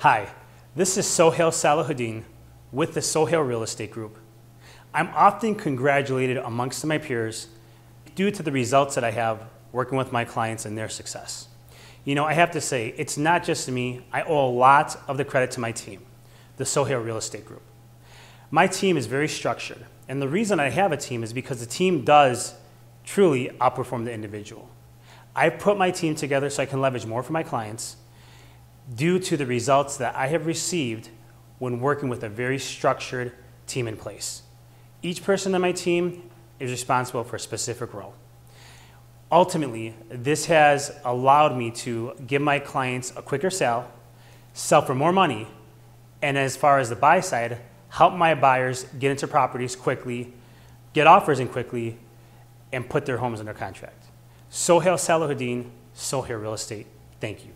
Hi, this is Sohail Salahuddin with the Sohail Real Estate Group. I'm often congratulated amongst my peers due to the results that I have working with my clients and their success. You know, I have to say, it's not just me. I owe a lot of the credit to my team, the Sohail Real Estate Group. My team is very structured, and the reason I have a team is because the team does truly outperform the individual. I put my team together so I can leverage more for my clients due to the results that I have received when working with a very structured team in place. Each person on my team is responsible for a specific role. Ultimately, this has allowed me to give my clients a quicker sale, sell for more money, and as far as the buy side, help my buyers get into properties quickly, get offers in quickly, and put their homes under contract. Sohail Salahuddin, Sohail Real Estate, thank you.